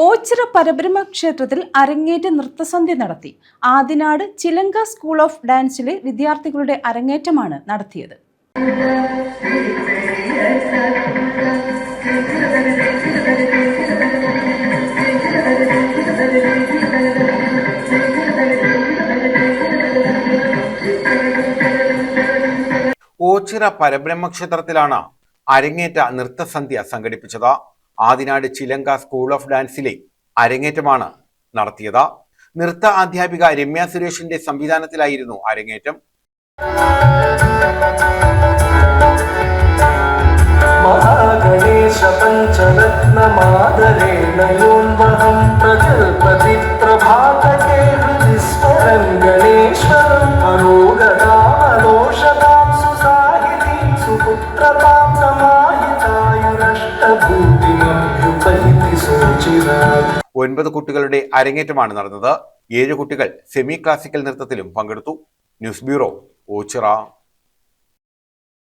ഓച്ചിറ പരബ്രഹ്മ ക്ഷേത്രത്തിൽ അരങ്ങേറ്റ നൃത്തസന്ധ്യ നടത്തി. ആദിനാട് ചിലങ്ക സ്കൂൾ ഓഫ് ഡാൻസിലെ വിദ്യാർത്ഥികളുടെ അരങ്ങേറ്റമാണ് നടത്തിയത്. ഓച്ചിറ പരബ്രഹ്മക്ഷേത്രത്തിലാണ് അരങ്ങേറ്റ നൃത്തസന്ധ്യ സംഘടിപ്പിച്ചത്. ആദിനാട് ചിലങ്ക സ്കൂൾ ഓഫ് ഡാൻസിലെ അരങ്ങേറ്റമാണ് നടത്തിയത്. നൃത്ത അധ്യാപിക രമ്യ സുരേഷിന്റെ സംവിധാനത്തിലായിരുന്നു അരങ്ങേറ്റം. മഹാഗണേശ പഞ്ചരത്ന മാതരേണയോന്വഹം പ്രജൽപതി പ്രഭാതകേ ഹൃദിസ്മരൻ ഗണേശ്വരം അരോഗതാമദോഷതാം സുസാഹിതി സുപുത്രതാം സമാഹിതായുരഷ്ടഭൂതിമഭ്യുപൈതി സോചിരാ. 9 കുട്ടികളുടെ അരങ്ങേറ്റമാണ് നടന്നത്. 7 കുട്ടികൾ സെമി ക്ലാസിക്കൽ നൃത്തത്തിലും പങ്കെടുത്തു. News bureau, Ochira.